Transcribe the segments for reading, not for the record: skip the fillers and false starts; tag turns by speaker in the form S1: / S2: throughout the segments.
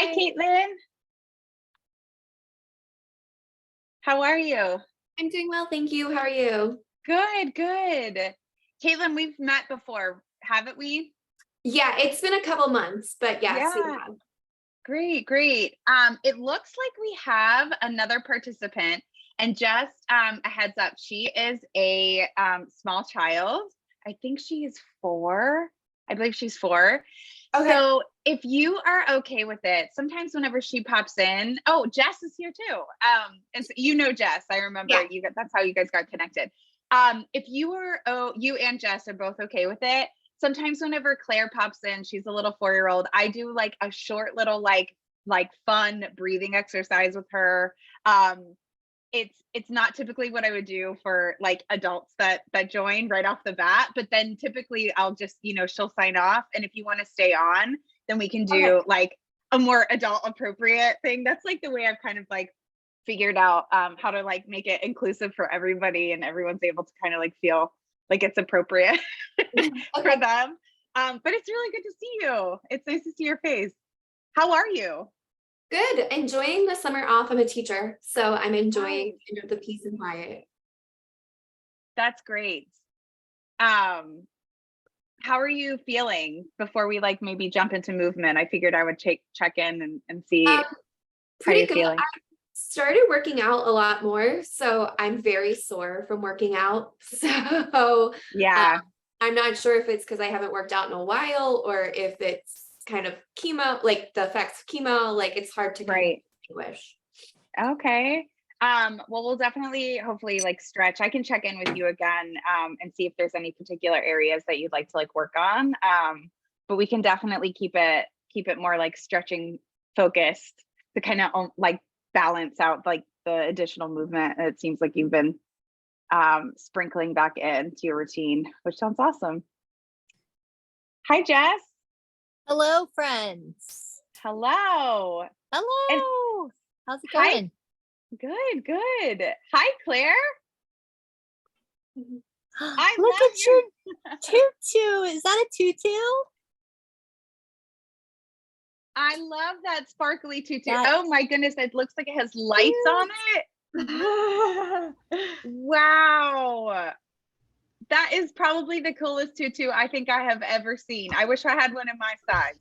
S1: Hi,
S2: Hi,
S1: Caitlin. How are you?
S2: I'm doing well, thank you. How are you?
S1: Good, good. Caitlin, we've met before, haven't we?
S2: Yeah, it's been a couple months, but yes, we
S1: Yeah,
S2: have.
S1: great, great. It looks like we have another participant, and just a heads up, she is a small child. I think she is 4. I believe she's 4.
S2: Okay.
S1: So if you are okay with it, sometimes whenever she pops in, oh, Jess is here too. And so, Jess, I remember
S2: Yeah.
S1: that's how you guys got connected. If you were, oh, you and Jess are both okay with it. Sometimes whenever Claire pops in, she's a little 4-year-old. I do like a short little like fun breathing exercise with her. Um, it's not typically what I would do for like adults that join right off the bat, but then typically I'll just, she'll sign off, and if you want to stay on, then we can
S2: Okay.
S1: do like a more adult appropriate thing. That's like the way I've kind of like figured out how to like make it inclusive for everybody, and everyone's able to kind of like feel like it's appropriate for
S2: Okay.
S1: them. But it's really good to see you. It's nice to see your face. How are you?
S2: Good. Enjoying the summer off. I'm a teacher, so I'm enjoying
S1: Nice.
S2: the peace and quiet.
S1: That's great. Um, how are you feeling before we like maybe jump into movement? I figured I would check in and
S2: Um,
S1: see how
S2: Pretty
S1: you're
S2: good. I
S1: feeling.
S2: started working out a lot more, so I'm very sore from working out. So um,
S1: Yeah,
S2: I'm not sure if it's because I haven't worked out in a while or if it's kind of chemo, like the effects of chemo, like it's hard to kind of
S1: right.
S2: distinguish.
S1: Okay. Well, we'll definitely hopefully like stretch. I can check in with you again and see if there's any particular areas that you'd like to like work on. But we can definitely keep it more like stretching focused to kind of like balance out like the additional movement. It seems like you've been sprinkling back into your routine, which sounds awesome. Hi, Jess.
S3: Hello, friends.
S1: Hello. And
S3: Hello. How's it
S1: hi.
S3: going?
S1: Good, good. Hi, Claire.
S2: Mhm.
S1: I
S3: Look
S1: love
S3: at
S1: your
S3: your tutu. Is that a tutu?
S1: I love that sparkly tutu.
S3: That's
S1: Oh my goodness, it looks like it has lights on
S3: cute.
S1: it. Wow. That is probably the coolest tutu I think I have ever seen. I wish I had one in my size.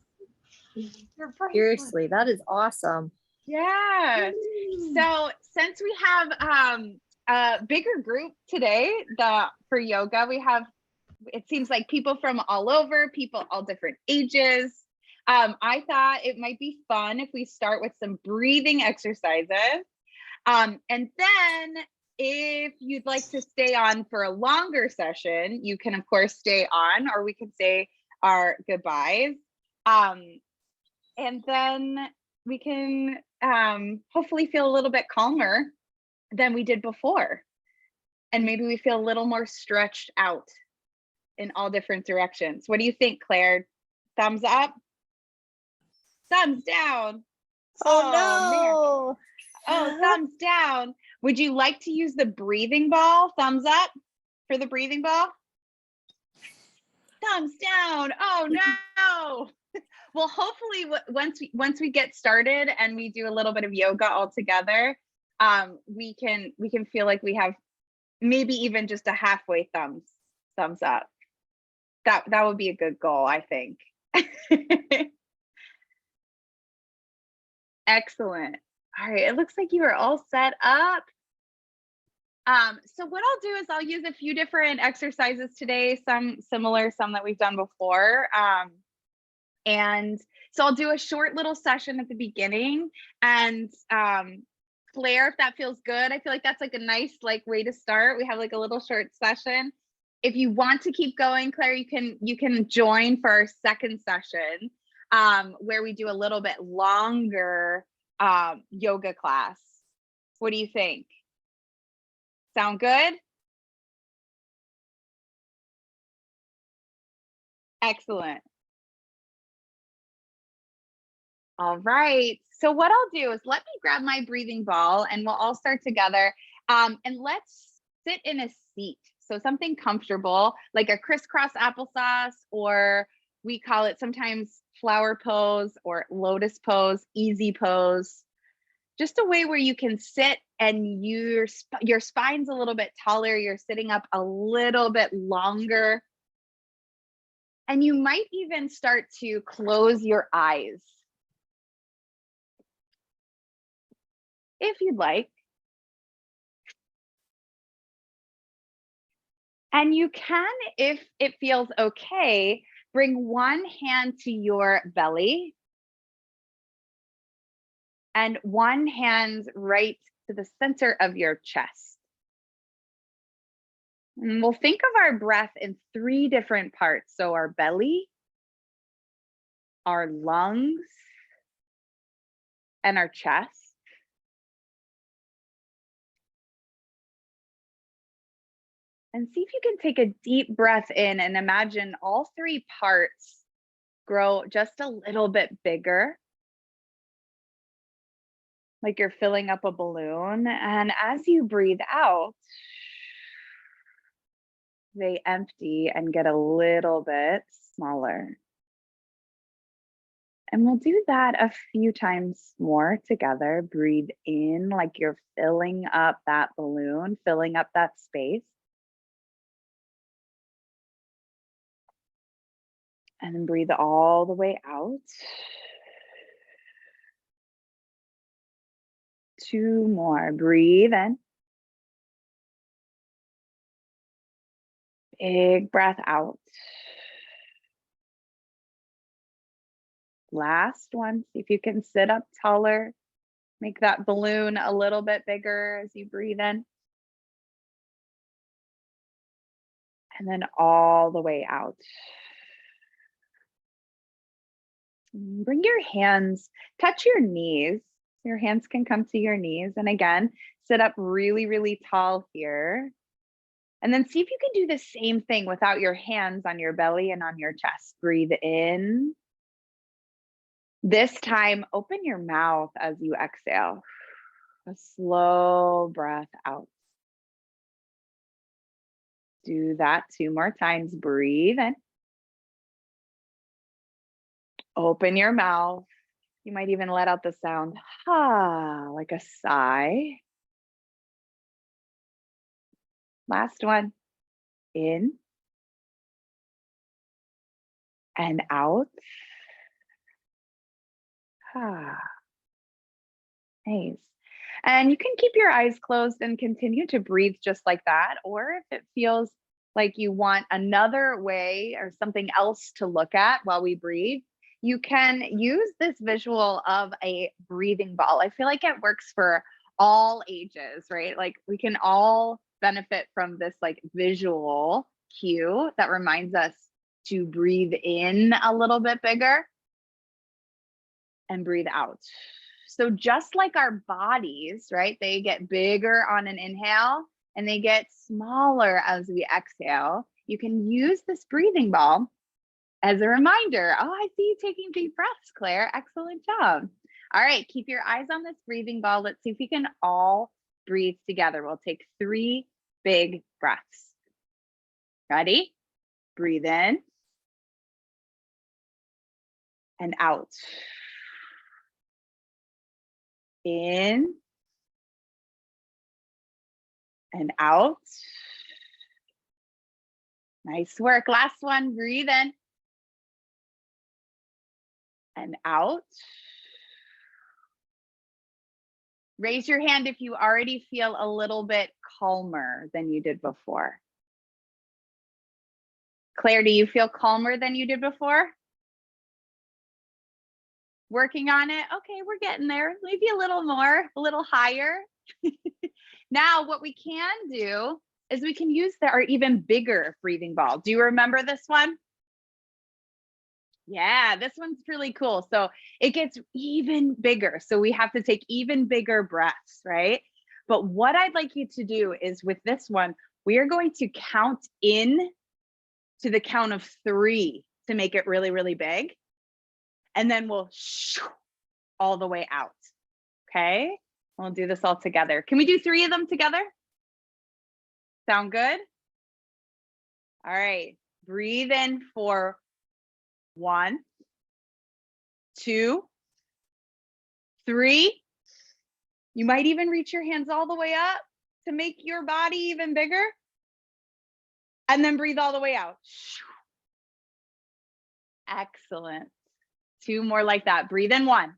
S1: You're priceless.
S3: Seriously, that is awesome.
S1: Yeah. So since we have a bigger group today, the for yoga, we have, it seems like people from all over, people all different ages. I thought it might be fun if we start with some breathing exercises. And then if you'd like to stay on for a longer session, you can of course stay on, or we can say our goodbyes. Um, and then we can hopefully feel a little bit calmer than we did before. And maybe we feel a little more stretched out in all different directions. What do you think, Claire? Thumbs up? Thumbs down? Oh, man.
S3: Oh
S1: Oh,
S3: no.
S1: thumbs down. Would you like to use the breathing ball? Thumbs up for the breathing ball? Thumbs down. Oh, no. Well, hopefully once we get started and we do a little bit of yoga all together, we can feel like we have maybe even just a halfway thumbs up. That would be a good goal, I think. Excellent. All right, it looks like you are all set up. So what I'll do is I'll use a few different exercises today, some similar, some that we've done before. And so I'll do a short little session at the beginning. And Claire, if that feels good, I feel like that's like a nice like way to start. We have like a little short session. If you want to keep going, Claire, you can join for our second session, where we do a little bit longer yoga class. What do you think? Sound good? Excellent. All right. So what I'll do is let me grab my breathing ball and we'll all start together. And let's sit in a seat. So something comfortable, like a crisscross applesauce or We call it sometimes flower pose or lotus pose, easy pose. Just a way where you can sit and your spine's a little bit taller, you're sitting up a little bit longer. And you might even start to close your eyes if you'd like. And you can, if it feels okay, bring one hand to your belly and one hand right to the center of your chest. And we'll think of our breath in 3 different parts. So our belly, our lungs, and our chest. And see if you can take a deep breath in and imagine all 3 parts grow just a little bit bigger, like you're filling up a balloon. And as you breathe out, they empty and get a little bit smaller. And we'll do that a few times more together. Breathe in like you're filling up that balloon, filling up that space. And then breathe all the way out. 2 more. Breathe in. Big breath out. Last one. See if you can sit up taller. Make that balloon a little bit bigger as you breathe in. And then all the way out. Bring your hands, touch your knees. Your hands can come to your knees. And again, sit up really, really tall here. And then see if you can do the same thing without your hands on your belly and on your chest. Breathe in. This time, open your mouth as you exhale. A slow breath out. Do that 2 more times. Breathe in. Open your mouth. You might even let out the sound, ha, like a sigh. Last one. In and out. Ah, nice. And you can keep your eyes closed and continue to breathe just like that. Or if it feels like you want another way or something else to look at while we breathe, you can use this visual of a breathing ball. I feel like it works for all ages, right? Like we can all benefit from this like visual cue that reminds us to breathe in a little bit bigger and breathe out. So just like our bodies, right? They get bigger on an inhale and they get smaller as we exhale. You can use this breathing ball as a reminder. Oh, I see you taking deep breaths, Claire. Excellent job. All right, keep your eyes on this breathing ball. Let's see if we can all breathe together. We'll take 3 big breaths. Ready? Breathe in and out. In and out. Nice work. Last one. Breathe in and out. Raise your hand if you already feel a little bit calmer than you did before. Claire, do you feel calmer than you did before? Working on it? Okay, we're getting there. Maybe a little more, a little higher. Now, what we can do is we can use our even bigger breathing ball. Do you remember this one? Yeah, this one's really cool. So it gets even bigger. So we have to take even bigger breaths, right? But what I'd like you to do is with this one, we are going to count in to the count of 3 to make it really, really big. And then we'll shoo all the way out. Okay, we'll do this all together. Can we do 3 of them together? Sound good? All right, breathe in for 1, 2, 3. You might even reach your hands all the way up to make your body even bigger. And then breathe all the way out. Excellent. 2 more like that. Breathe in. 1,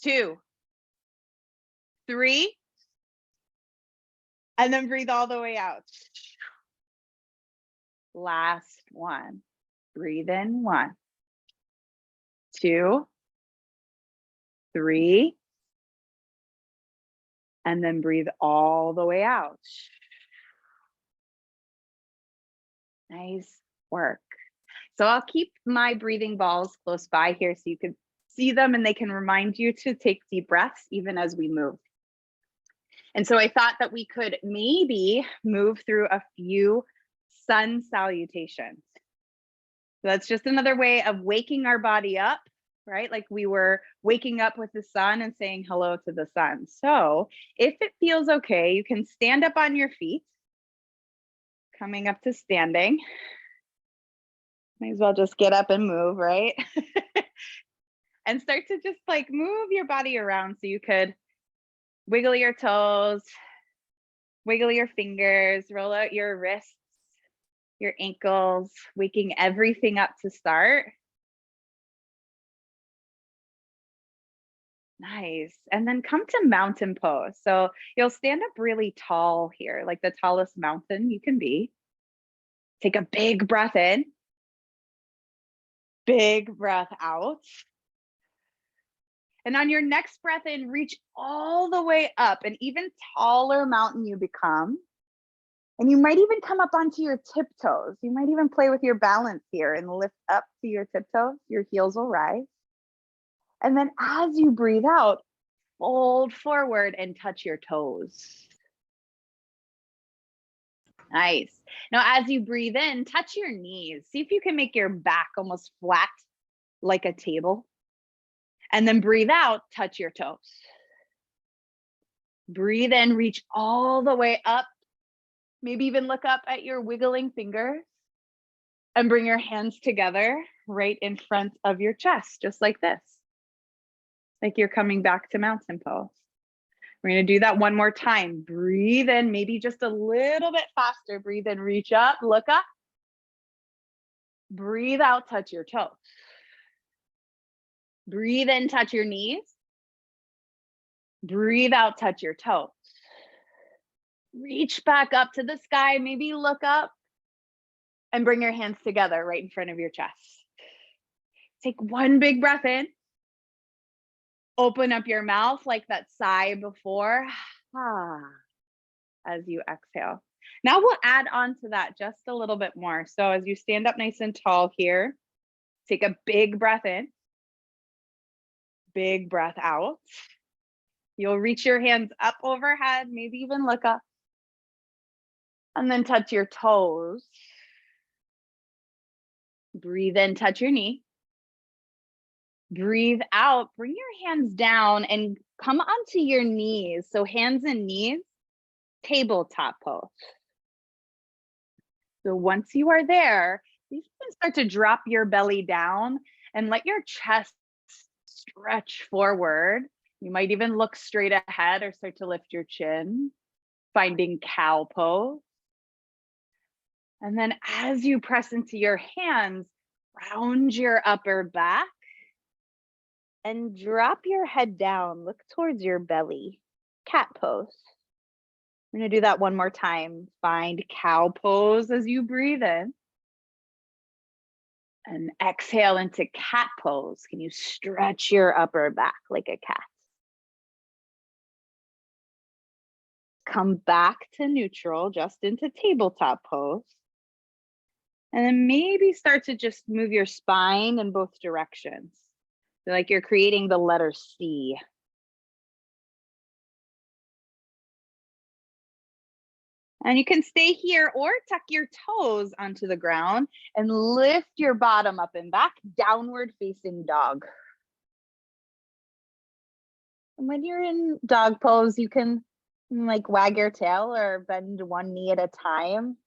S1: 2, 3. And then breathe all the way out. Last one. Breathe in. 1, 2, 3. And then breathe all the way out. Nice work. So I'll keep my breathing balls close by here so you can see them and they can remind you to take deep breaths even as we move. And so I thought that we could maybe move through a few sun salutations. So that's just another way of waking our body up, right? Like we were waking up with the sun and saying hello to the sun. So if it feels okay, you can stand up on your feet, coming up to standing. Might as well just get up and move, right? And start to just like move your body around. So you could wiggle your toes, wiggle your fingers, roll out your wrists, your ankles, waking everything up to start. Nice. And then come to mountain pose. So you'll stand up really tall here, like the tallest mountain you can be. Take a big breath in, big breath out. And on your next breath in, reach all the way up, an even taller mountain you become. And you might even come up onto your tiptoes. You might even play with your balance here and lift up to your tiptoes. Your heels will rise. And then as you breathe out, fold forward and touch your toes. Nice. Now, as you breathe in, touch your knees. See if you can make your back almost flat like a table. And then breathe out, touch your toes. Breathe in, reach all the way up. Maybe even look up at your wiggling fingers and bring your hands together right in front of your chest, just like this. Like you're coming back to mountain pose. We're going to do that one more time. Breathe in, maybe just a little bit faster. Breathe in, reach up, look up. Breathe out, touch your toes. Breathe in, touch your knees. Breathe out, touch your toes. Reach back up to the sky, maybe look up and bring your hands together right in front of your chest. Take one big breath in. Open up your mouth like that sigh before, as you exhale. Now we'll add on to that just a little bit more. So as you stand up nice and tall here, take a big breath in, big breath out. You'll reach your hands up overhead, maybe even look up, and then touch your toes. Breathe in, touch your knee. Breathe out, bring your hands down and come onto your knees. So hands and knees, tabletop pose. So once you are there, you can start to drop your belly down and let your chest stretch forward. You might even look straight ahead or start to lift your chin, finding cow pose. And then as you press into your hands, round your upper back and drop your head down. Look towards your belly, cat pose. I'm going to do that one more time. Find cow pose as you breathe in. And exhale into cat pose. Can you stretch your upper back like a cat? Come back to neutral, just into tabletop pose. And then maybe start to just move your spine in both directions. So like you're creating the letter C. And you can stay here or tuck your toes onto the ground and lift your bottom up and back, downward facing dog. And when you're in dog pose, you can like wag your tail or bend one knee at a time.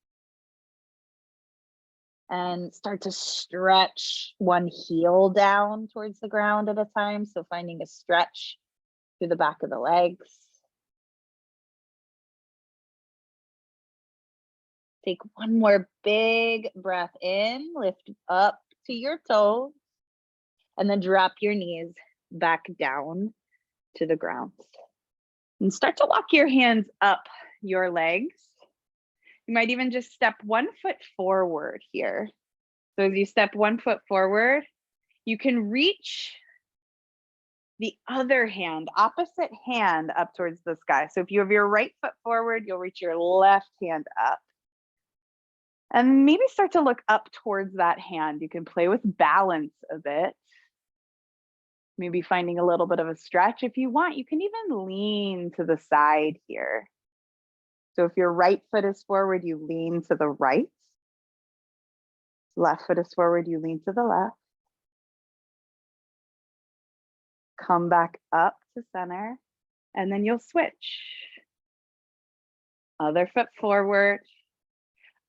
S1: And start to stretch one heel down towards the ground at a time. So finding a stretch through the back of the legs. Take one more big breath in, lift up to your toes, and then drop your knees back down to the ground. And start to walk your hands up your legs. You might even just step 1 foot forward here. So as you step 1 foot forward, you can reach the other hand, opposite hand up towards the sky. So if you have your right foot forward, you'll reach your left hand up. And maybe start to look up towards that hand. You can play with balance a bit. Maybe finding a little bit of a stretch. If you want, you can even lean to the side here. So if your right foot is forward, you lean to the right. Left foot is forward, you lean to the left. Come back up to center, and then you'll switch. Other foot forward,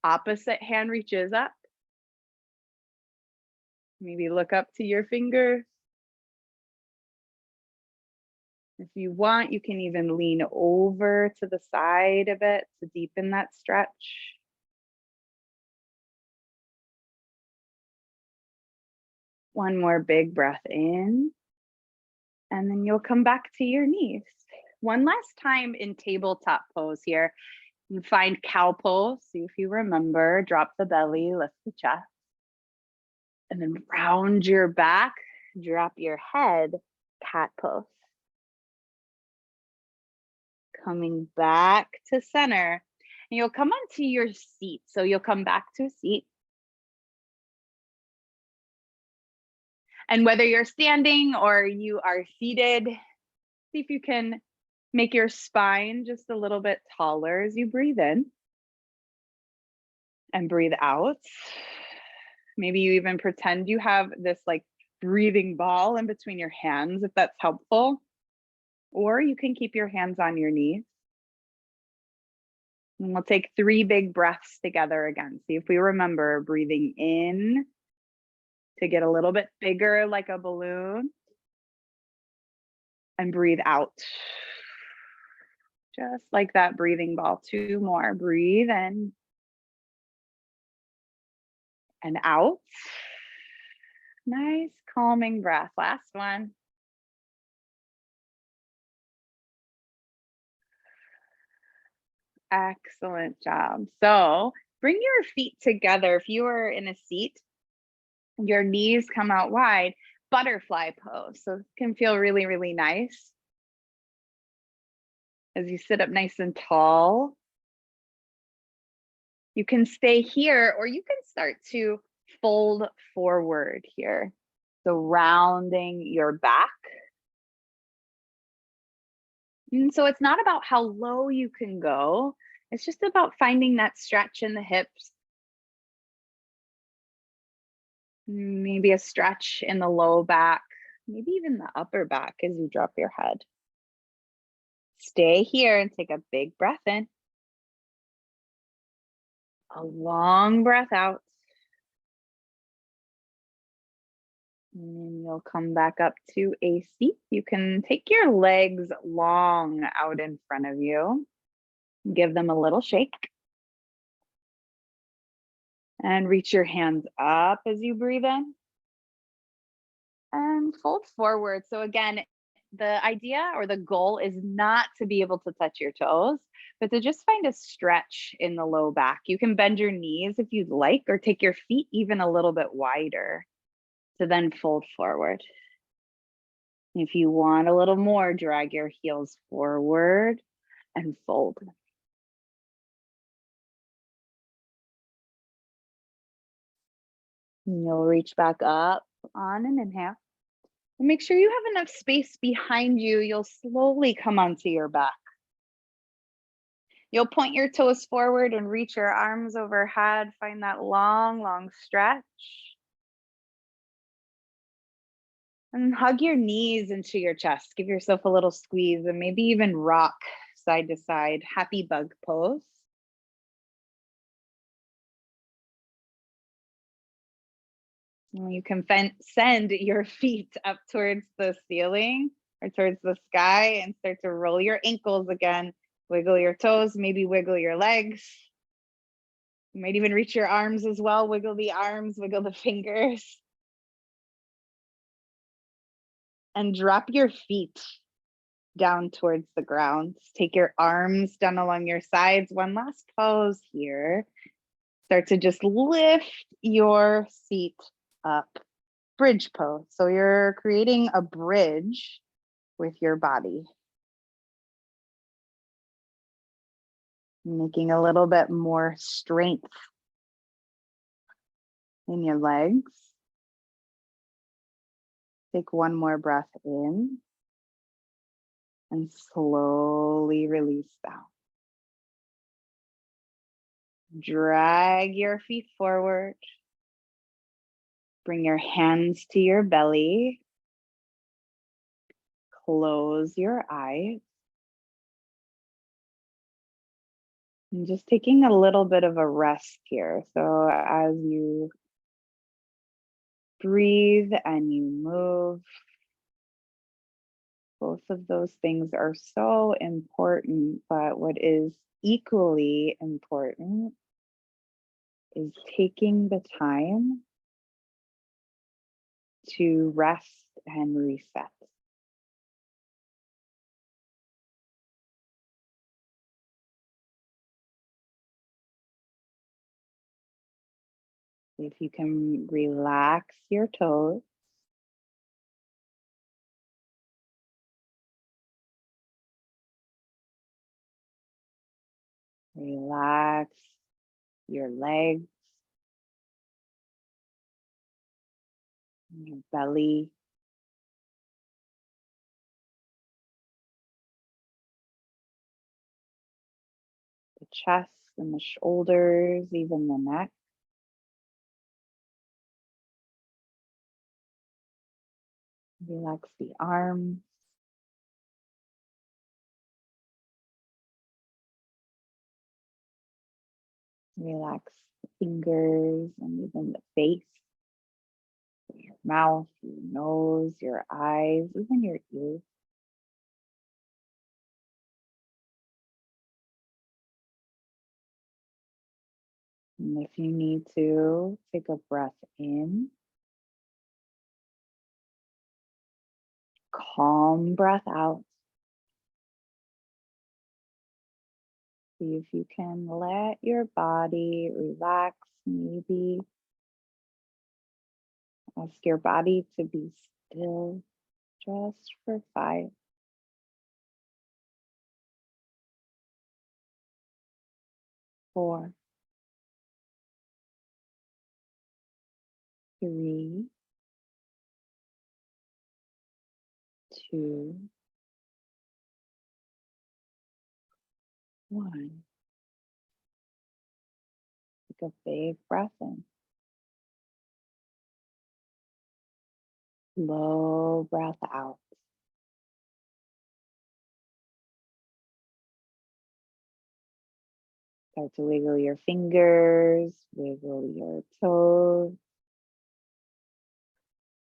S1: opposite hand reaches up. Maybe look up to your fingers. If you want, you can even lean over to the side a bit to deepen that stretch. One more big breath in, and then you'll come back to your knees. One last time in tabletop pose here. You find cow pose. See if you remember. Drop the belly, lift the chest. And then round your back, drop your head, cat pose. Coming back to center. And you'll come onto your seat. So you'll come back to a seat. And whether you're standing or you are seated, see if you can make your spine just a little bit taller as you breathe in. And breathe out. Maybe you even pretend you have this like breathing ball in between your hands, if that's helpful. Or you can keep your hands on your knees. And we'll take 3 big breaths together again. See if we remember breathing in to get a little bit bigger like a balloon. And breathe out. Just like that breathing ball. 2 more. Breathe in. And out. Nice calming breath. Last one. Excellent job. So bring your feet together. If you are in a seat, your knees come out wide, butterfly pose. So it can feel really, really nice. As you sit up nice and tall. You can stay here, or you can start to fold forward here. So rounding your back. And so it's not about how low you can go. It's just about finding that stretch in the hips. Maybe a stretch in the low back, maybe even the upper back as you drop your head. Stay here and take a big breath in. A long breath out. And then you'll come back up to a seat. You can take your legs long out in front of you. Give them a little shake. And reach your hands up as you breathe in. And fold forward. So again, the idea or the goal is not to be able to touch your toes, but to just find a stretch in the low back. You can bend your knees if you'd like, or take your feet even a little bit wider to then fold forward. If you want a little more, drag your heels forward and fold. And you'll reach back up on an inhale. And make sure you have enough space behind you. You'll slowly come onto your back. You'll point your toes forward and reach your arms overhead. Find that long, long stretch. And hug your knees into your chest. Give yourself a little squeeze and maybe even rock side to side. Happy bug pose. You can send your feet up towards the ceiling or towards the sky and start to roll your ankles again. Wiggle your toes, maybe wiggle your legs. You might even reach your arms as well. Wiggle the arms, wiggle the fingers. And drop your feet down towards the ground. Take your arms down along your sides. One last pose here. Start to just lift your feet up. Bridge pose. So you're creating a bridge with your body. Making a little bit more strength in your legs. Take one more breath in and slowly release down. Drag your feet forward. Bring your hands to your belly. Close your eyes. And just taking a little bit of a rest here. So as you breathe and you move, both of those things are so important, but what is equally important is taking the time to rest and reset. If you can relax your toes, relax your legs, your belly, the chest and the shoulders, even the neck. Relax the arms. Relax the fingers and even the face, your mouth, your nose, your eyes, even your ears. And if you need to, take a breath in. Calm breath out. See if you can let your body relax. Maybe ask your body to be still just for 5, 4, 3, 2, 1. Take a big breath in. Slow breath out. Start to wiggle your fingers, wiggle your toes,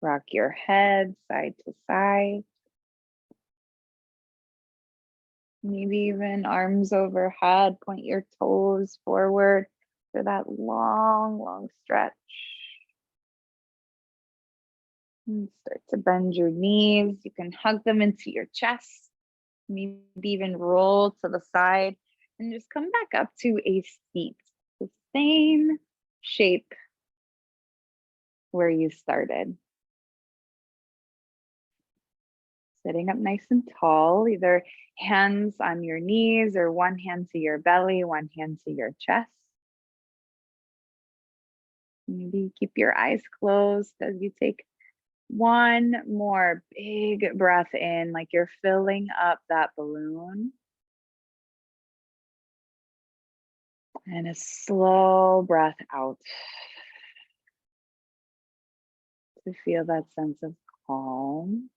S1: rock your head side to side. Maybe even arms overhead, point your toes forward for that long, long stretch. And start to bend your knees. You can hug them into your chest, maybe even roll to the side and just come back up to a seat, the same shape where you started. Sitting up nice and tall, either hands on your knees or one hand to your belly, one hand to your chest. Maybe keep your eyes closed as you take one more big breath in, like you're filling up that balloon. And a slow breath out to feel that sense of calm.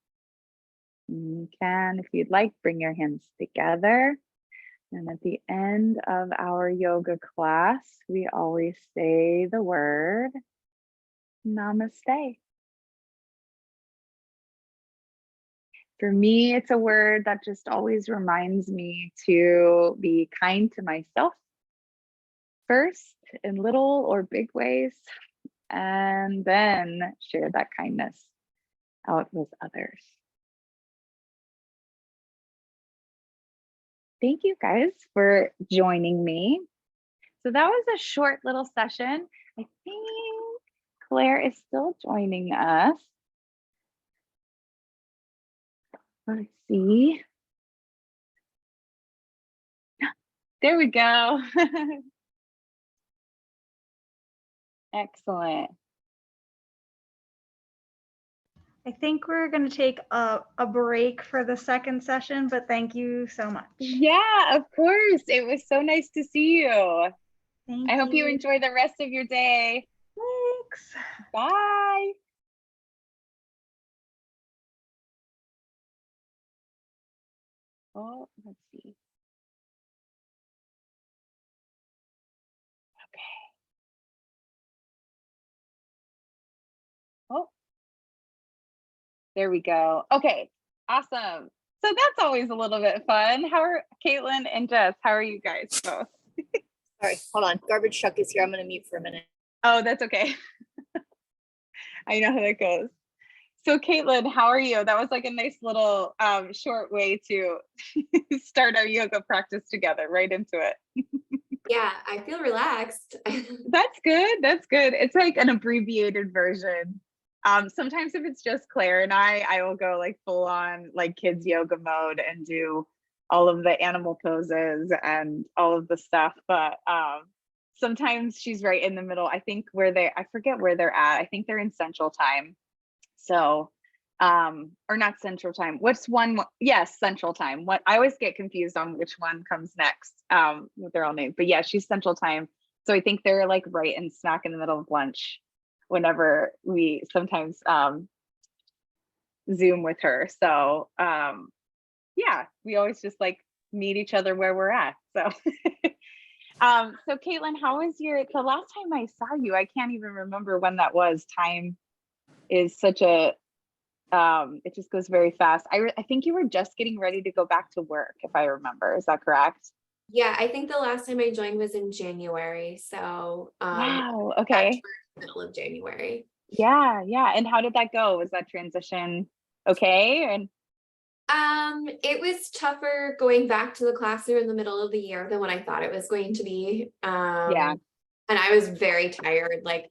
S1: You can, if you'd like, bring your hands together. And at the end of our yoga class, we always say the word Namaste. For me, it's a word that just always reminds me to be kind to myself first in little or big ways, and then share that kindness out with others. Thank you guys for joining me. So that was a short little session. I think Claire is still joining us. Let's see. There we go. Excellent.
S4: I think we're going to take a break for the second session, but thank you so much.
S1: Yeah, of course. It was so nice to see you.
S4: Thank
S1: I hope you
S4: you.
S1: enjoy the rest of your day.
S4: Thanks.
S1: Bye. Oh, let's see. Okay. Oh, there we go. Okay, awesome. So that's always a little bit fun. How are Caitlin and Jess? How are you guys both?
S3: Sorry, hold on. Garbage truck is here. I'm going to mute for a minute.
S1: Oh, that's okay. I know how that goes. So Caitlin, how are you? That was like a nice little short way to start our yoga practice together, right into it.
S2: Yeah, I feel relaxed.
S1: That's good. That's good. It's like an abbreviated version. Sometimes if it's just Claire and I will go like full on like kids yoga mode and do all of the animal poses and all of the stuff. But sometimes she's right in the middle. I think I forget where they're at. I think they're in Central Time. So, or not Central Time. What's one? Yes, Central Time. What I always get confused on which one comes next. What they're all named. But yeah, she's Central Time. So I think they're like right and smack in the middle of lunch whenever we sometimes Zoom with her. So yeah, we always just like meet each other where we're at. So so Caitlin, how was the last time I saw you? I can't even remember when that was. Time is such a it just goes very fast. I think you were just getting ready to go back to work, if I remember. Is that correct?
S2: Yeah, I think the last time I joined was in January. So
S1: Wow.
S2: back
S1: Okay.
S2: towards the middle of January.
S1: Yeah. And how did that go? Was that transition okay? And
S2: It was tougher going back to the classroom in the middle of the year than what I thought it was going to be.
S1: Yeah.
S2: And I was very tired. Like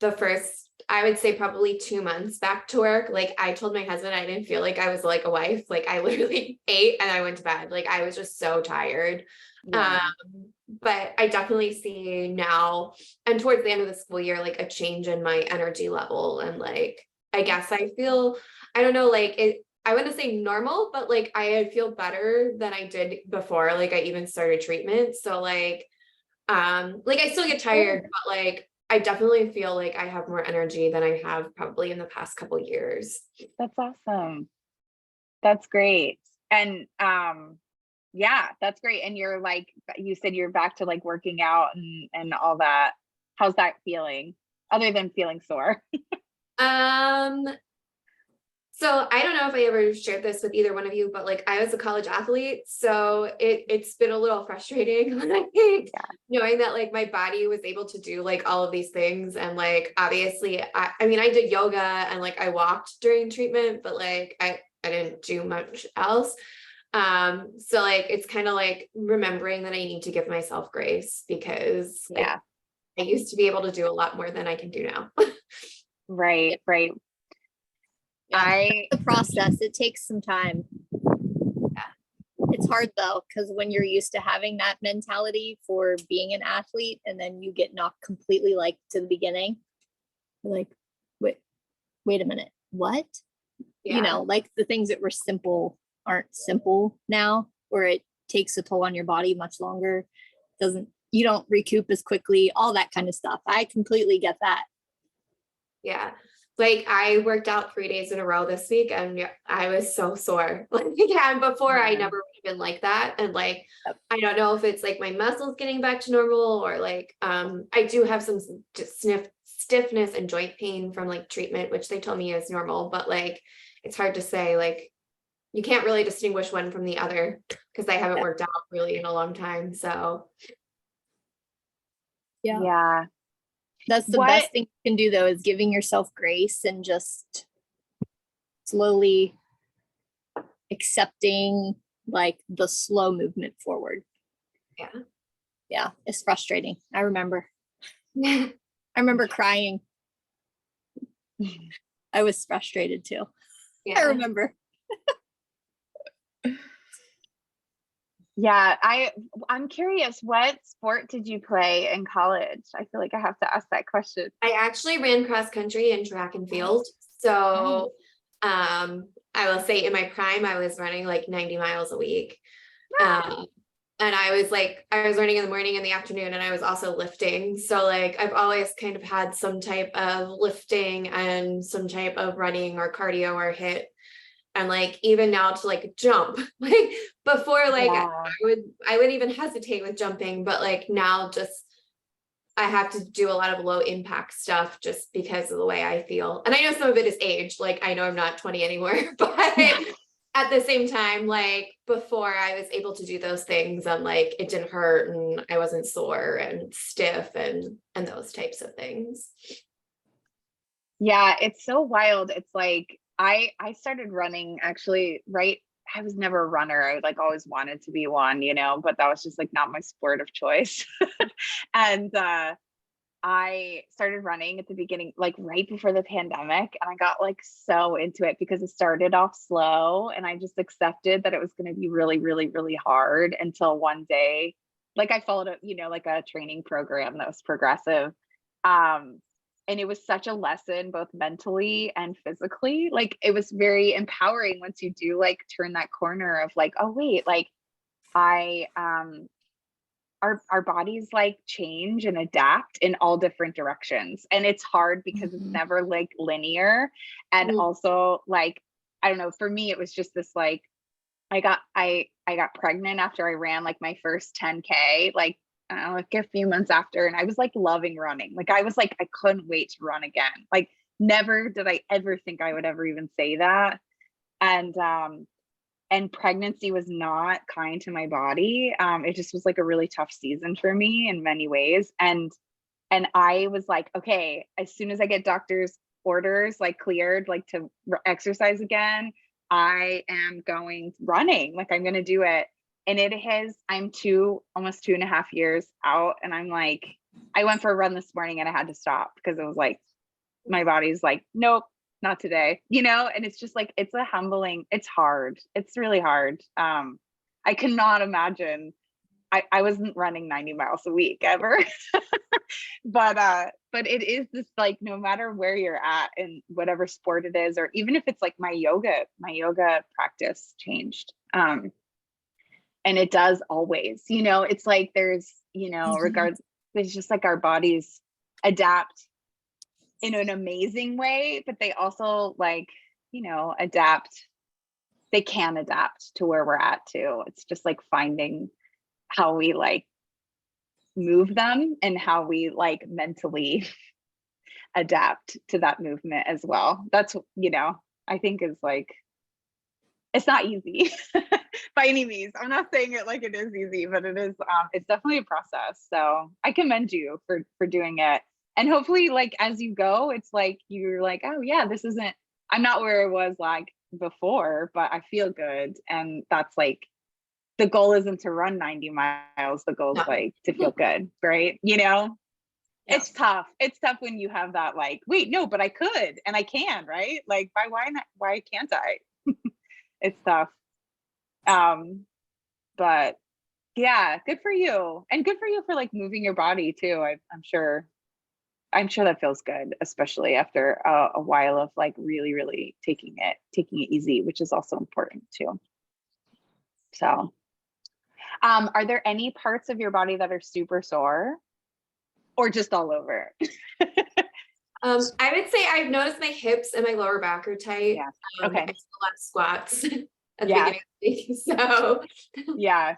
S2: the first, I would say probably 2 months back to work. Like I told my husband I didn't feel like I was like a wife. Like I literally ate and I went to bed. Like I was just so tired.
S1: Yeah.
S2: But I definitely see now and towards the end of the school year, like a change in my energy level. And like, I guess I feel, I don't know, like I wouldn't say normal, but like I feel better than I did before. Like I even started treatment. So like I still get tired, but like I definitely feel like I have more energy than I have probably in the past couple years.
S1: That's awesome. That's great. And yeah, that's great. And you're like, you said you're back to like working out and all that. How's that feeling? Other than feeling sore?
S2: So I don't know if I ever shared this with either one of you, but like I was a college athlete, so it's been a little frustrating, I think, knowing that like my body was able to do like all of these things. And like obviously I mean I did yoga and like I walked during treatment, but like I didn't do much else. So like it's kind of like remembering that I need to give myself grace because
S1: Yeah.
S2: I used to be able to do a lot more than I can do now.
S1: Right.
S3: The process, it takes some time. It's hard though, because when you're used to having that mentality for being an athlete and then you get knocked completely like to the beginning, you're like, wait a minute, what? You know, like the things that were simple aren't simple now, or it takes a toll on your body much longer. You don't recoup as quickly, all that kind of stuff. I completely get that.
S2: Yeah. Like I worked out 3 days in a row this week and I was so sore. Like yeah, and before I never would have been like that. And like, I don't know if it's like my muscles getting back to normal or like, I do have some stiffness and joint pain from like treatment, which they told me is normal, but like, it's hard to say, like, you can't really distinguish one from the other because they haven't worked out really in a long time. So
S1: Yeah.
S3: That's the best thing you can do though, is giving yourself grace and just slowly accepting like the slow movement forward. Yeah, it's frustrating. I remember crying. I was frustrated too. I remember.
S1: Yeah, I'm curious, what sport did you play in college? I feel like I have to ask that question.
S2: I actually ran cross country and track and field. So I will say in my prime, I was running like 90 miles a week. And I was running in the morning and the afternoon, and I was also lifting. So like, I've always kind of had some type of lifting and some type of running or cardio or hit. And like, even now to like jump, like before, like I would even hesitate with jumping, but like now just, I have to do a lot of low impact stuff just because of the way I feel. And I know some of it is age, like I know I'm not 20 anymore, but at the same time, like before I was able to do those things and like it didn't hurt and I wasn't sore and stiff and those types of things.
S1: Yeah, it's so wild. It's like I started running actually, right? I was never a runner. I like always wanted to be one, you know, but that was just like not my sport of choice. And I started running at the beginning, like right before the pandemic, and I got like so into it because it started off slow and I just accepted that it was going to be really, really, really hard until one day, like I followed like a training program that was progressive. And it was such a lesson, both mentally and physically. Like it was very empowering once you do like turn that corner of like, oh wait, like I our bodies like change and adapt in all different directions, and it's hard because it's never like linear. And also like, I don't know, for me it was just this like, I got pregnant after I ran like my first 10K, like like a few months after, and I was like loving running. Like I was like, I couldn't wait to run again. Like never did I ever think I would ever even say that. And pregnancy was not kind to my body. It just was like a really tough season for me in many ways. And I was like, okay, as soon as I get doctor's orders, like cleared, like to exercise again, I am going running. Like I'm going to do it. And I'm almost 2.5 years out. And I'm like, I went for a run this morning and I had to stop because it was like, my body's like, nope, not today, you know? And it's just like, it's it's hard. It's really hard. I cannot imagine. I wasn't running 90 miles a week ever, but it is this like, no matter where you're at in whatever sport it is, or even if it's like my yoga practice changed. And it does always, it's like there's, regardless, it's just like our bodies adapt in an amazing way, but they also like, adapt. They can adapt to where we're at too. It's just like finding how we like move them and how we like mentally adapt to that movement as well. That's, I think is like, it's not easy by any means. I'm not saying it like it is easy, but it is, it's definitely a process. So I commend you for doing it. And hopefully like, as you go, it's like, you're like, oh yeah, I'm not where I was like before, but I feel good. And that's like, the goal isn't to run 90 miles. The goal is like to feel good, right? It's tough. It's tough when you have that like, wait, no, but I could and I can, right? Like, why not? Why can't I? It's tough. But yeah, good for you. And good for you for like moving your body too. I'm sure that feels good, especially after a while of like really, really taking it easy, which is also important too. So, are there any parts of your body that are super sore or just all over?
S2: I would say I've noticed my hips and my lower back are tight.
S1: Yeah. Okay.
S2: I do a lot of squats at the
S1: Yeah.
S2: beginning of the week, so
S1: yeah.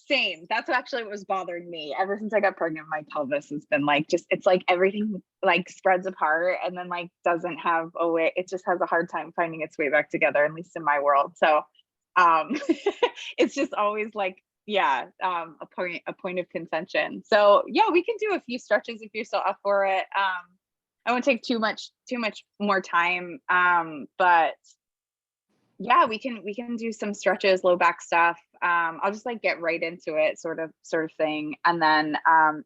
S1: Same. That's actually what was bothering me. Ever since I got pregnant, my pelvis has been like, just, it's like everything like spreads apart and then like doesn't have a way, it just has a hard time finding its way back together, at least in my world. So it's just always like, yeah, a point of contention. So yeah, we can do a few stretches if you're still up for it. I won't take too much more time. But yeah, we can do some stretches, low back stuff. I'll just like get right into it, sort of thing. And then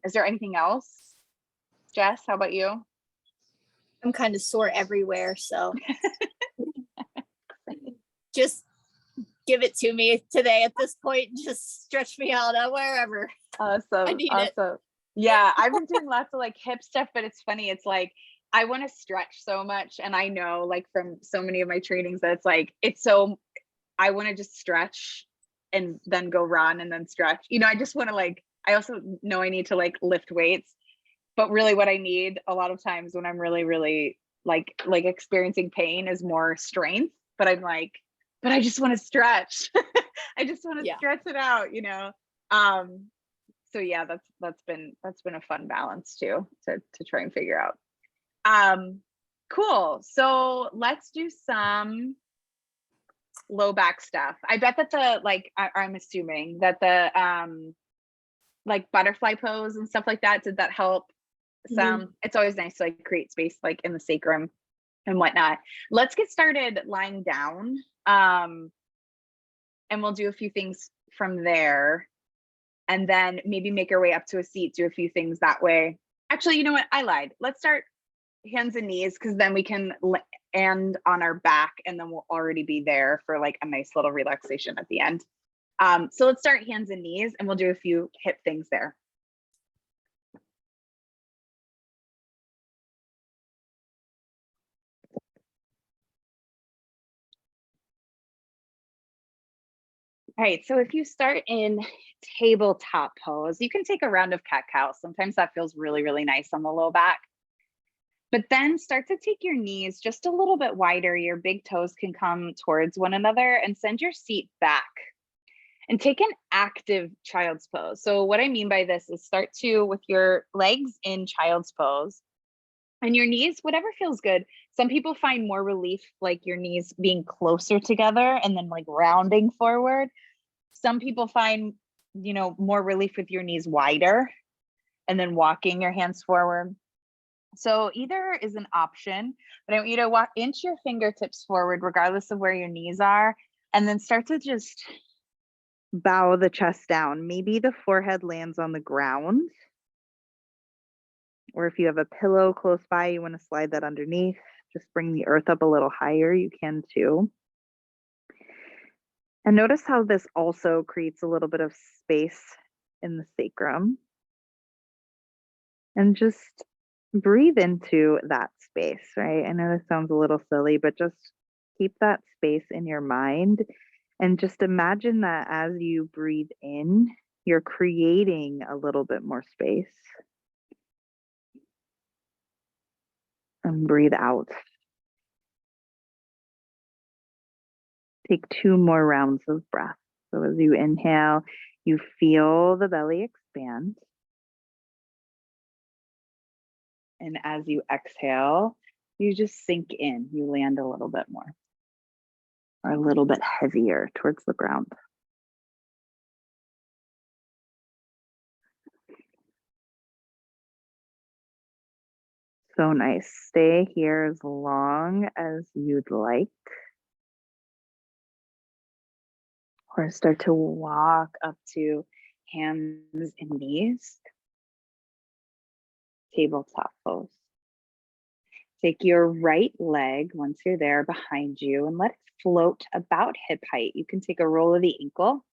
S1: is there anything else? Jess, how about you?
S3: I'm kind of sore everywhere, so just give it to me today at this point. Just stretch me out wherever.
S1: Awesome.
S3: I need
S1: awesome.
S3: it.
S1: Yeah, I've been doing lots of like hip stuff, but it's funny. It's like I want to stretch so much, and I know like from so many of my trainings that it's like I want to just stretch and then go run and then stretch. You know, I just want to like. I also know I need to like lift weights, but really what I need a lot of times when I'm really, really like experiencing pain is more strength. But I'm like, but I just want to stretch. I just want to stretch it out, you know. So yeah, that's been a fun balance too to try and figure out. Cool. So let's do some low back stuff. I bet that I'm assuming that the like butterfly pose and stuff like that, did that help some? It's always nice to like create space like in the sacrum and whatnot. Let's get started lying down. And we'll do a few things from there. And then maybe make our way up to a seat, do a few things that way. Actually, you know what? I lied. Let's start hands and knees, because then we can end on our back and then we'll already be there for like a nice little relaxation at the end. So let's start hands and knees and we'll do a few hip things there. All right, so if you start in tabletop pose, you can take a round of cat-cow. Sometimes that feels really, really nice on the low back. But then start to take your knees just a little bit wider. Your big toes can come towards one another, and send your seat back. And take an active child's pose. So what I mean by this is start with your legs in child's pose and your knees, whatever feels good. Some people find more relief like your knees being closer together and then like rounding forward. Some people find, you know, more relief with your knees wider and then walking your hands forward. So either is an option, but I want you to inch your fingertips forward regardless of where your knees are, and then start to just bow the chest down. Maybe the forehead lands on the ground, or if you have a pillow close by, you want to slide that underneath. Just bring the earth up a little higher, you can too. And notice how this also creates a little bit of space in the sacrum. And just breathe into that space, right? I know this sounds a little silly, but just keep that space in your mind. And just imagine that as you breathe in, you're creating a little bit more space. And breathe out. Take 2 more rounds of breath. So as you inhale, you feel the belly expand. And as you exhale, you just sink in. You land a little bit more, or a little bit heavier towards the ground. So nice. Stay here as long as you'd like. Or start to walk up to hands and knees. Tabletop pose. Take your right leg, once you're there, behind you, and let it float about hip height. You can take a roll of the ankle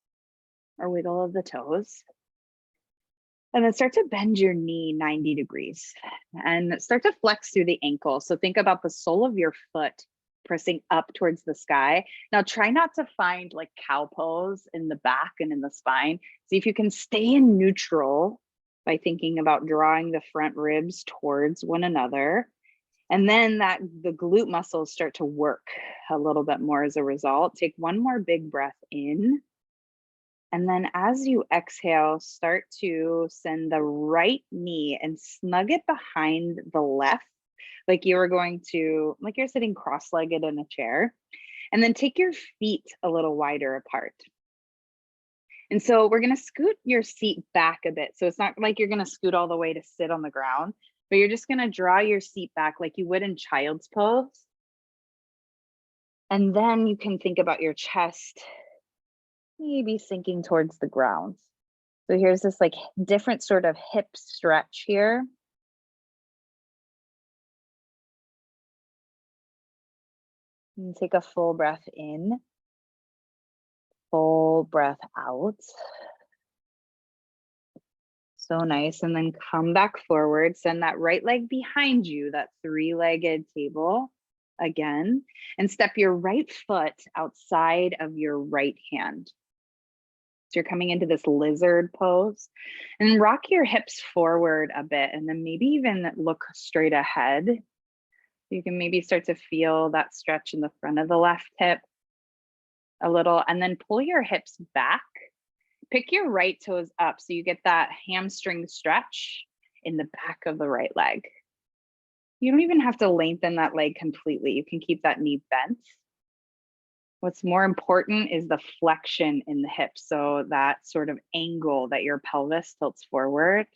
S1: or wiggle of the toes. And then start to bend your knee 90 degrees and start to flex through the ankle. So think about the sole of your foot pressing up towards the sky. Now try not to find like cow pose in the back and in the spine. See if you can stay in neutral by thinking about drawing the front ribs towards one another. And then the glute muscles start to work a little bit more as a result. Take one more big breath in. And then as you exhale, start to send the right knee and snug it behind the left, like you were going to, like you're sitting cross-legged in a chair. And then take your feet a little wider apart. And so we're going to scoot your seat back a bit. So it's not like you're going to scoot all the way to sit on the ground, but you're just going to draw your seat back like you would in child's pose. And then you can think about your chest maybe sinking towards the ground. So here's this like different sort of hip stretch here. And take a full breath in, full breath out. So nice. And then come back forward, send that right leg behind you, that three-legged table again, and step your right foot outside of your right hand. So you're coming into this lizard pose, and rock your hips forward a bit, and then maybe even look straight ahead. You can maybe start to feel that stretch in the front of the left hip a little, and then pull your hips back. Pick your right toes up so you get that hamstring stretch in the back of the right leg. You don't even have to lengthen that leg completely. You can keep that knee bent. What's more important is the flexion in the hips, so that sort of angle that your pelvis tilts forward.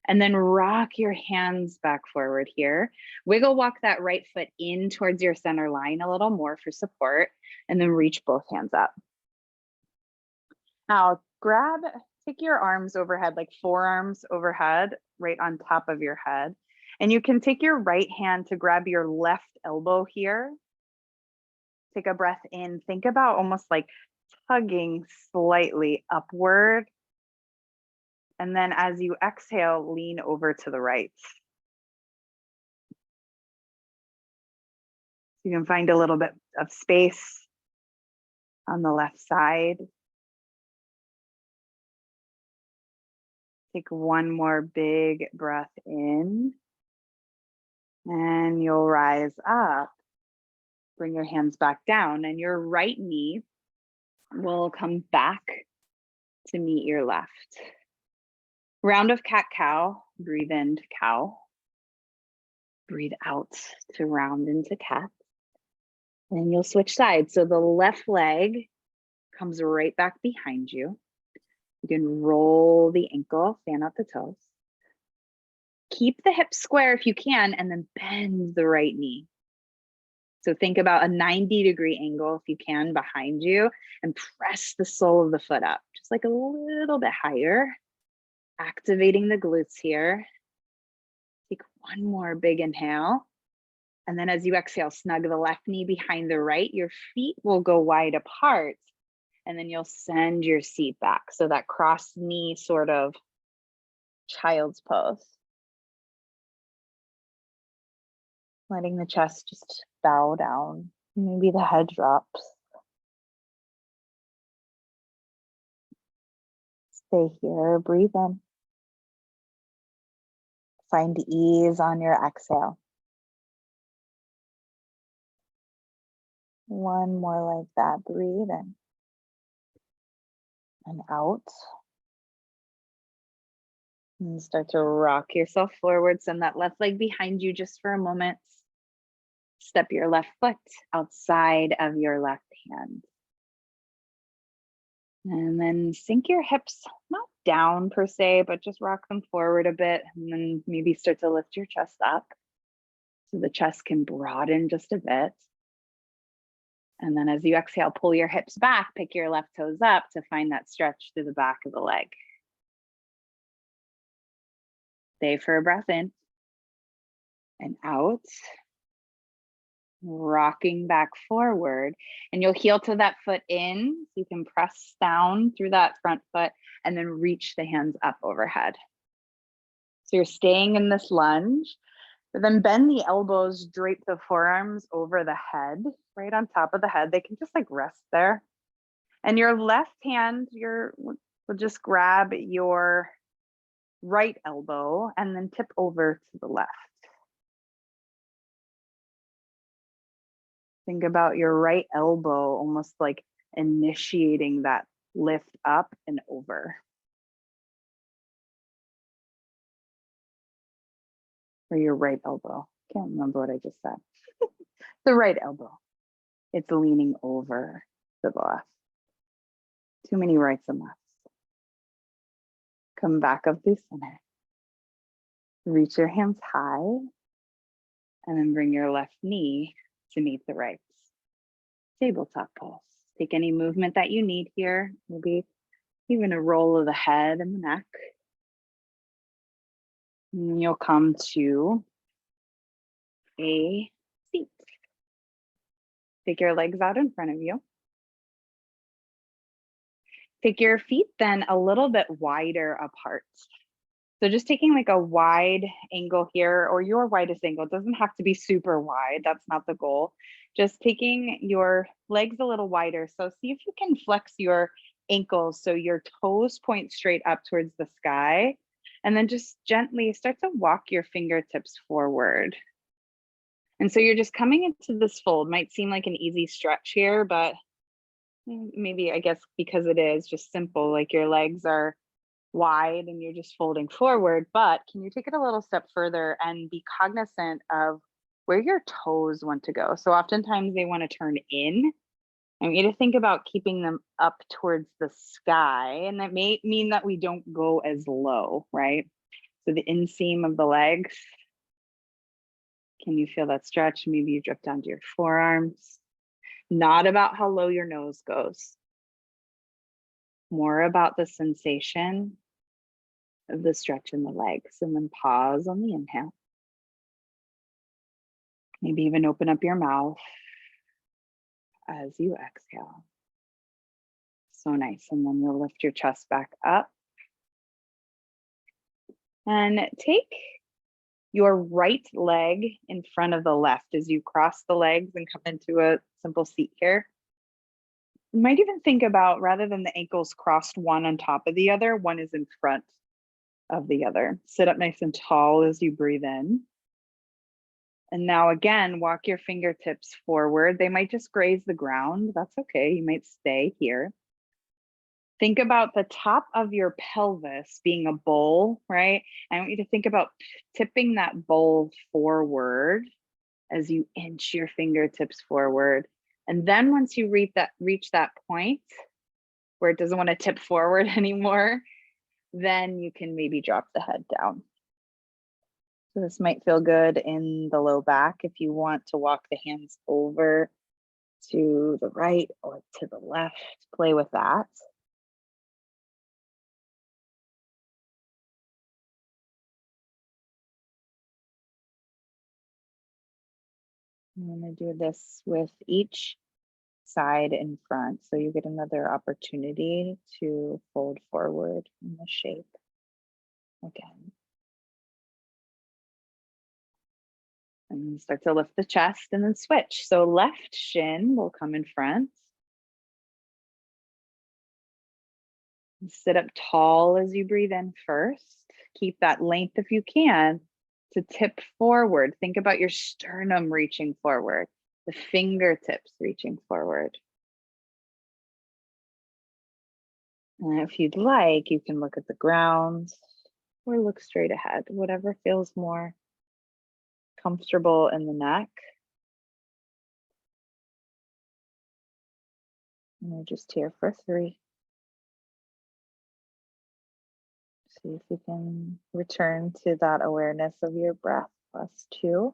S1: And then rock your hands back forward here. Wiggle walk that right foot in towards your center line a little more for support, and then reach both hands up. Now take your arms overhead, like forearms overhead, right on top of your head. And you can take your right hand to grab your left elbow here. Take a breath in, think about almost like tugging slightly upward. And then as you exhale, lean over to the right. You can find a little bit of space on the left side. Take one more big breath in, and you'll rise up. Bring your hands back down, and your right knee will come back to meet your left. Round of cat-cow, breathe into cow. Breathe out to round into cat. And you'll switch sides. So the left leg comes right back behind you. You can roll the ankle, fan out the toes. Keep the hips square if you can, and then bend the right knee. So think about a 90-degree angle if you can behind you, and press the sole of the foot up, just like a little bit higher, activating the glutes here. Take one more big inhale. And then as you exhale, snug the left knee behind the right, your feet will go wide apart, and then you'll send your seat back. So that cross knee sort of child's pose. Letting the chest just bow down. Maybe the head drops. Stay here, breathe in. Find ease on your exhale. One more like that, breathe in. And out. And start to rock yourself forward. Send that left leg behind you just for a moment. Step your left foot outside of your left hand. And then sink your hips, not down per se, but just rock them forward a bit. And then maybe start to lift your chest up so the chest can broaden just a bit. And then as you exhale, pull your hips back, pick your left toes up to find that stretch through the back of the leg. Stay for a breath in and out. Rocking back forward, and you'll heel to that foot in. So you can press down through that front foot and then reach the hands up overhead. So you're staying in this lunge, but then bend the elbows, drape the forearms over the head, right on top of the head. They can just like rest there. And your left hand, will just grab your right elbow and then tip over to the left. Think about your right elbow almost like initiating that lift up and over. Or your right elbow. Can't remember what I just said. The right elbow. It's leaning over to the left. Too many rights and lefts. Come back up through center. Reach your hands high. And then bring your left knee to meet the right. Tabletop pulse. Take any movement that you need here. Maybe even a roll of the head and the neck. And you'll come to a seat. Take your legs out in front of you. Take your feet then a little bit wider apart. So just taking like a wide angle here, or your widest angle. It doesn't have to be super wide. That's not the goal. Just taking your legs a little wider. So see if you can flex your ankles so your toes point straight up towards the sky. And then just gently start to walk your fingertips forward. And so you're just coming into this fold. Might seem like an easy stretch here, but maybe, I guess, because it is just simple, like your legs are wide and you're just folding forward. But can you take it a little step further and be cognizant of where your toes want to go? So oftentimes they want to turn in. I want you to think about keeping them up towards the sky. And that may mean that we don't go as low, right? So the inseam of the legs. Can you feel that stretch? Maybe you drip down to your forearms. Not about how low your nose goes. More about the sensation of the stretch in the legs, and then pause on the inhale. Maybe even open up your mouth as you exhale. So nice. And then you'll lift your chest back up. And take your right leg in front of the left as you cross the legs and come into a simple seat here. You might even think about, rather than the ankles crossed one on top of the other, one is in front of the other. Sit up nice and tall as you breathe in. And now again, walk your fingertips forward. They might just graze the ground. That's okay. You might stay here. Think about the top of your pelvis being a bowl, right? I want you to think about tipping that bowl forward as you inch your fingertips forward. And then once you reach that point where it doesn't want to tip forward anymore, then you can maybe drop the head down. So this might feel good in the low back if you want to walk the hands over to the right or to the left. Play with that. I'm going to do this with each side in front, so you get another opportunity to fold forward in the shape again. And then start to lift the chest and then switch. So left shin will come in front. Sit up tall as you breathe in first. Keep that length if you can to tip forward. Think about your sternum reaching forward, the fingertips reaching forward. And if you'd like, you can look at the ground or look straight ahead, whatever feels more comfortable in the neck. And we're just here for 3. See if you can return to that awareness of your breath. +2.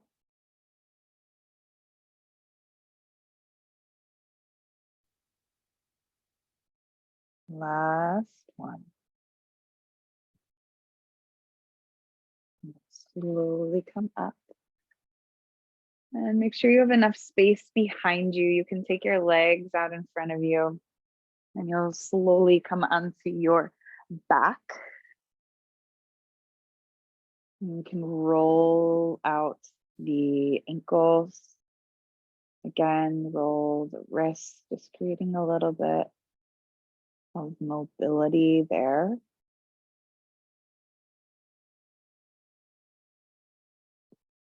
S1: Last one. Slowly come up. And make sure you have enough space behind you. You can take your legs out in front of you and you'll slowly come onto your back. And you can roll out the ankles. Again, roll the wrists, just creating a little bit of mobility there.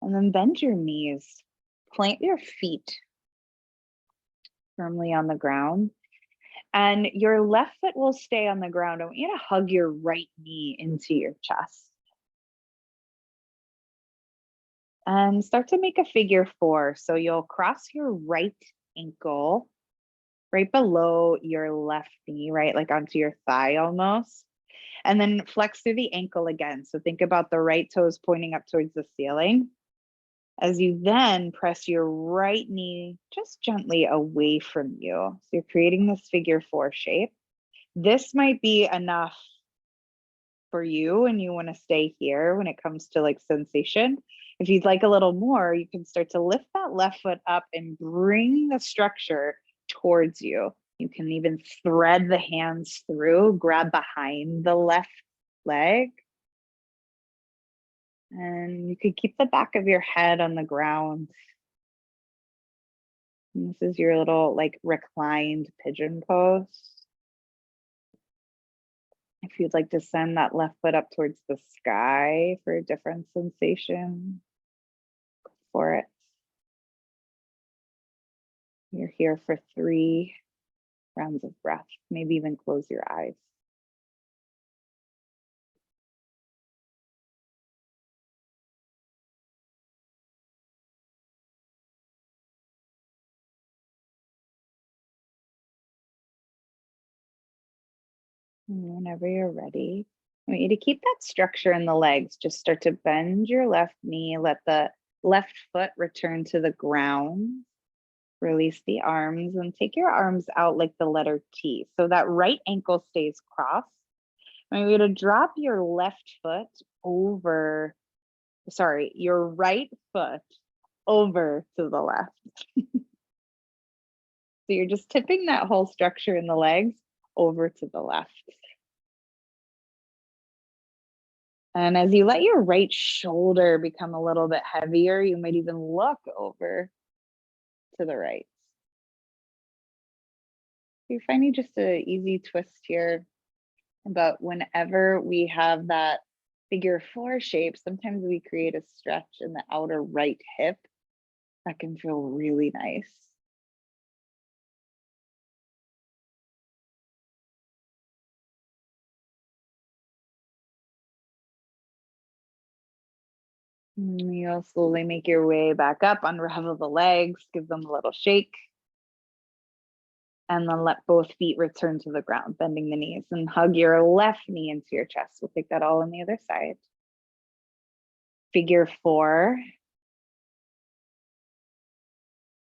S1: And then bend your knees. Plant your feet firmly on the ground. And your left foot will stay on the ground. I want you to hug your right knee into your chest. And start to make a figure 4. So you'll cross your right ankle right below your left knee, right? Like onto your thigh almost. And then flex through the ankle again. So think about the right toes pointing up towards the ceiling. As you then press your right knee just gently away from you. So you're creating this figure 4 shape. This might be enough for you and you want to stay here when it comes to like sensation. If you'd like a little more, you can start to lift that left foot up and bring the structure towards you. You can even thread the hands through, grab behind the left leg. And you could keep the back of your head on the ground. And this is your little like reclined pigeon pose. If you'd like to send that left foot up towards the sky for a different sensation, go for it. You're here for 3 rounds of breath. Maybe even close your eyes. And whenever you're ready, I want you to keep that structure in the legs. Just start to bend your left knee, let the left foot return to the ground. Release the arms and take your arms out like the letter T. So that right ankle stays crossed. I want you to drop your left foot over, sorry, your right foot over to the left. So you're just tipping that whole structure in the legs over to the left. And as you let your right shoulder become a little bit heavier, you might even look over to the right. You're finding just an easy twist here. But whenever we have that figure 4 shape, sometimes we create a stretch in the outer right hip that can feel really nice. And you'll slowly make your way back up, unravel the legs, give them a little shake. And then let both feet return to the ground, bending the knees, and hug your left knee into your chest. We'll take that all on the other side. Figure 4.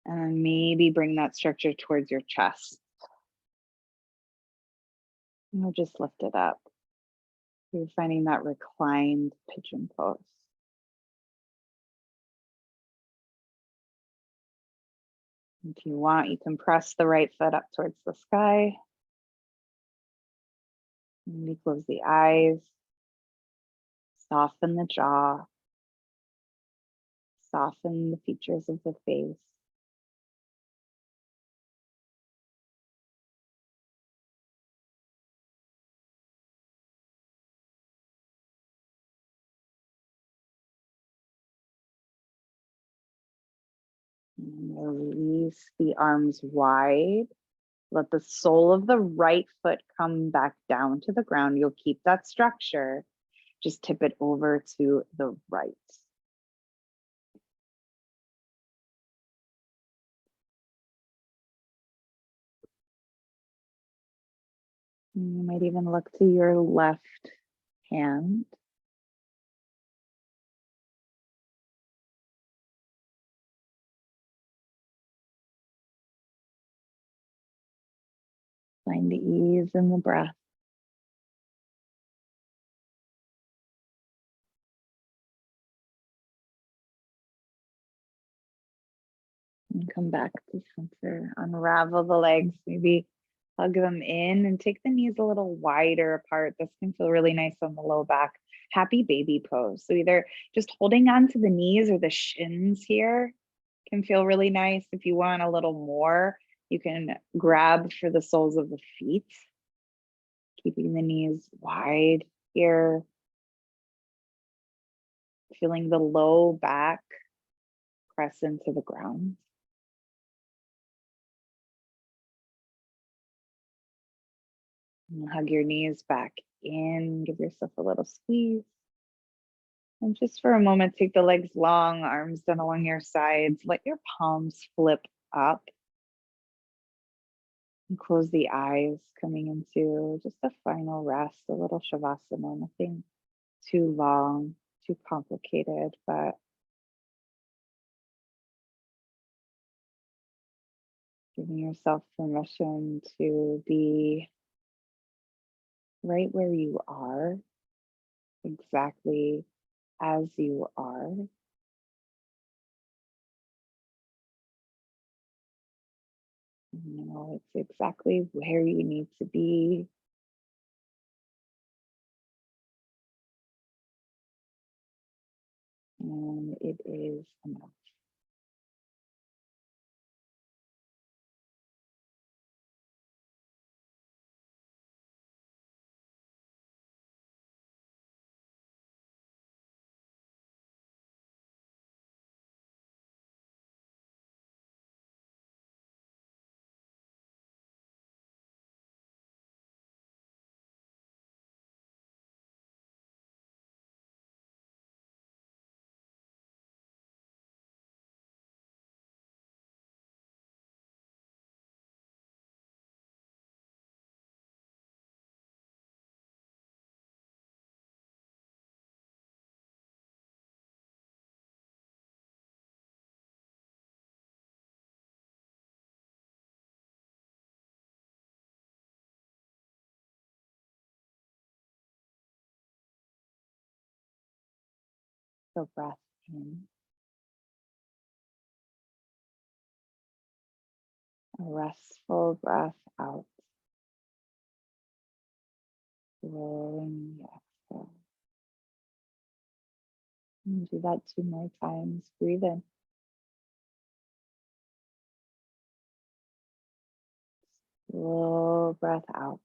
S1: And maybe bring that structure towards your chest. And we'll just lift it up. You're finding that reclined pigeon pose. If you want, you can press the right foot up towards the sky. Maybe close the eyes. Soften the jaw. Soften the features of the face. And release the arms wide. Let the sole of the right foot come back down to the ground. You'll keep that structure. Just tip it over to the right. You might even look to your left hand. Find the ease in the breath. And come back to center. Unravel the legs, maybe hug them in and take the knees a little wider apart. This can feel really nice on the low back. Happy baby pose. So either just holding on to the knees or the shins here can feel really nice. If you want a little more, you can grab for the soles of the feet, keeping the knees wide here. Feeling the low back press into the ground. And hug your knees back in, give yourself a little squeeze. And just for a moment, take the legs long, arms down along your sides. Let your palms flip up. And close the eyes, coming into just a final rest, a little shavasana, nothing too long, too complicated, but giving yourself permission to be right where you are, exactly as you are. You know, it's exactly where you need to be. And it is enough. So breath in, a restful breath out, rolling the exhale. And do that 2 more times. Breathe in. Slow breath out.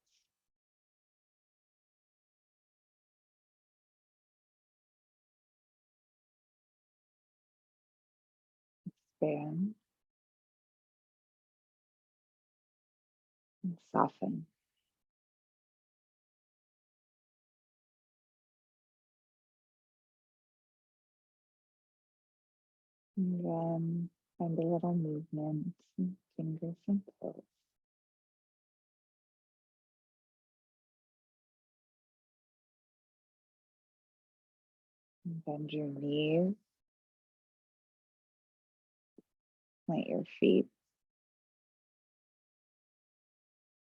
S1: Expand and soften. And then find a little movement, fingers and toes. And bend your knees, plant your feet,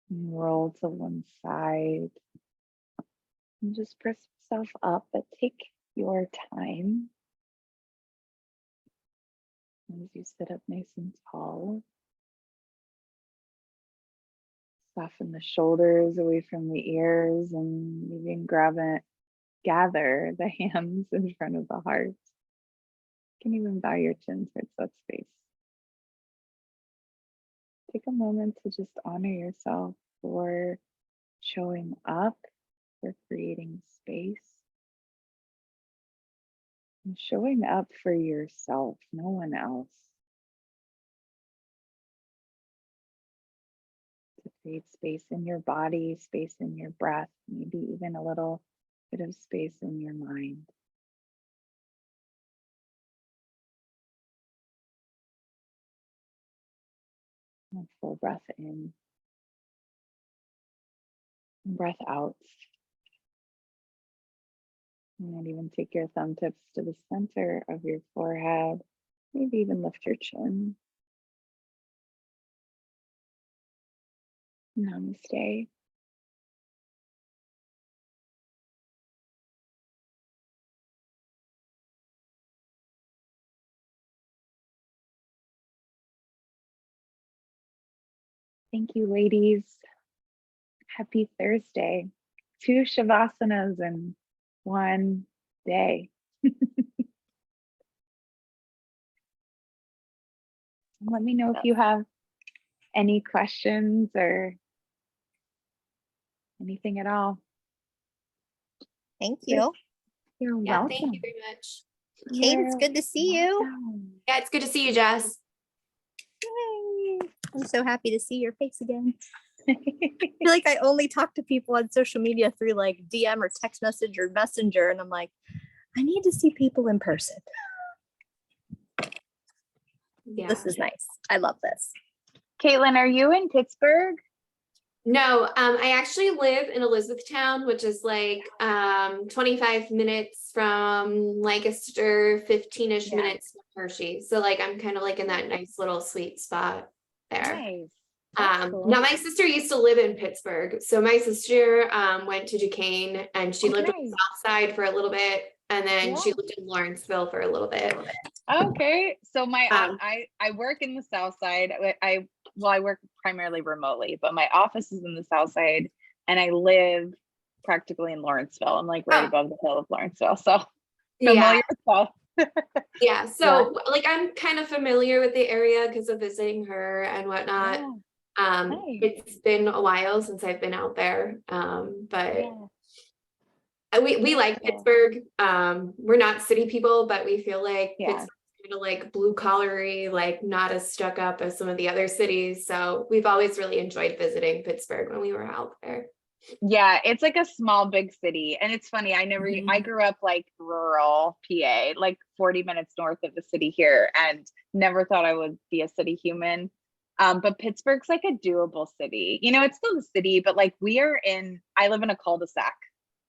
S1: and roll to one side. And just press yourself up, but take your time as you sit up nice and tall. Soften the shoulders away from the ears and even gather the hands in front of the heart. You can even bow your chin towards that space. Take a moment to just honor yourself for showing up, for creating space, and showing up for yourself, no one else. To create space in your body, space in your breath, maybe even a little bit of space in your mind. And full breath in, and breath out. And even take your thumb tips to the center of your forehead. Maybe even lift your chin. Namaste. Thank you, ladies. Happy Thursday. 2 Shavasanas in one day. Let me know if you have any questions or anything at all.
S3: Thank you.
S1: You're
S2: Yeah,
S1: welcome.
S2: thank you very much.
S3: Kate, it's good to see you.
S1: Welcome.
S2: Yeah, it's good to see you, Jess.
S3: Yay. I'm so happy to see your face again. I feel like I only talk to people on social media through like DM or text message or messenger. And I'm like, I need to see people in person.
S2: Yeah.
S3: This is nice. I love this.
S1: Caitlin, are you in Pittsburgh?
S2: No, I actually live in Elizabethtown, which is like 25 minutes from Lancaster, 15-ish
S1: Yeah.
S2: minutes from Hershey. So like I'm kind of like in that nice little sweet spot there.
S1: Nice. That's cool.
S2: Now my sister used to live in Pittsburgh. So my sister went to Duquesne and she lived on the
S1: nice.
S2: south side for a little bit. And then she
S1: Yeah.
S2: lived in Lawrenceville for a little bit.
S1: Okay. So my
S2: Um,
S1: I work in the South Side. I work primarily remotely, but my office is in the South Side and I live practically in Lawrenceville. I'm like right
S2: Oh.
S1: above the hill of Lawrenceville. So
S2: Yeah.
S1: familiar with both.
S2: Yeah. So like I'm kind of familiar with the area because of visiting her and whatnot.
S1: Yeah. Nice.
S2: It's been a while since I've been out there. But
S1: Yeah.
S2: we like
S1: Cool.
S2: Pittsburgh. We're not city people, but we feel like
S1: Yeah.
S2: Pittsburgh's kind of like blue collary, like not as stuck up as some of the other cities. So we've always really enjoyed visiting Pittsburgh when we were out there.
S1: Yeah, it's like a small big city. And it's funny, I
S2: Mhm.
S1: grew up like rural PA, like 40 minutes north of the city here, and never thought I would be a city human. But Pittsburgh's like a doable city. You know, it's still the city, but like I live in a cul-de-sac,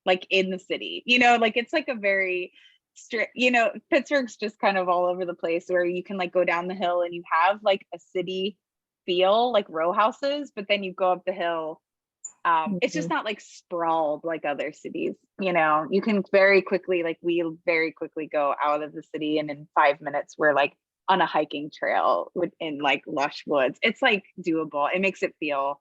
S1: like in the city, you know, like it's like a very strict, you know, Pittsburgh's just kind of all over the place where you can like go down the hill and you have like a city feel, like row houses, but then you go up the hill. It's just not like sprawled like other cities, you know. You can very quickly, like we very quickly go out of the city and in 5 minutes we're like on a hiking trail within like lush woods. It's like doable. It makes it feel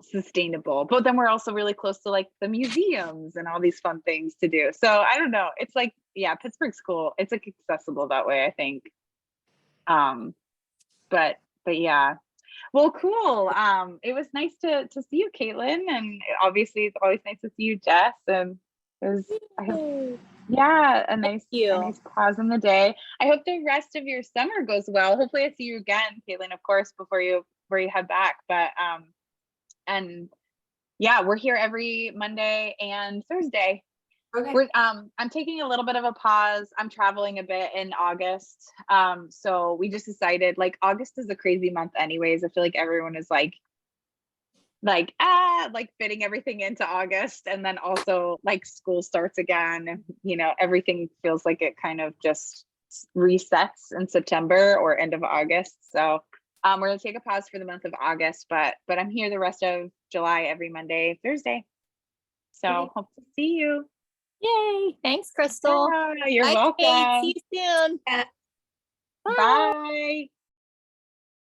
S1: sustainable, but then we're also really close to like the museums and all these fun things to do. So I don't know, it's like, yeah, Pittsburgh's cool. It's like accessible that way, I think. But yeah. Well, cool. It was nice to see you, Caitlin, and obviously it's always nice to see you, Jess. And it was, I hope, yeah, a nice pause in the day. I hope the rest of your summer goes well. Hopefully, I see you again, Caitlin, of course, before you head back. But and yeah, we're here every Monday and Thursday.
S2: Okay.
S1: I'm taking a little bit of a pause. I'm traveling a bit in August. So we just decided like August is a crazy month anyways. I feel like everyone is like fitting everything into August, and then also like school starts again. You know, everything feels like it kind of just resets in September or end of August. So we're gonna take a pause for the month of August, but I'm here the rest of July every Monday, Thursday. So
S2: Okay.
S1: hope to see you.
S3: Yay. Thanks, Krystle.
S1: You're
S3: Bye,
S1: welcome.
S3: Kate. See you soon.
S2: Yeah.
S1: Bye.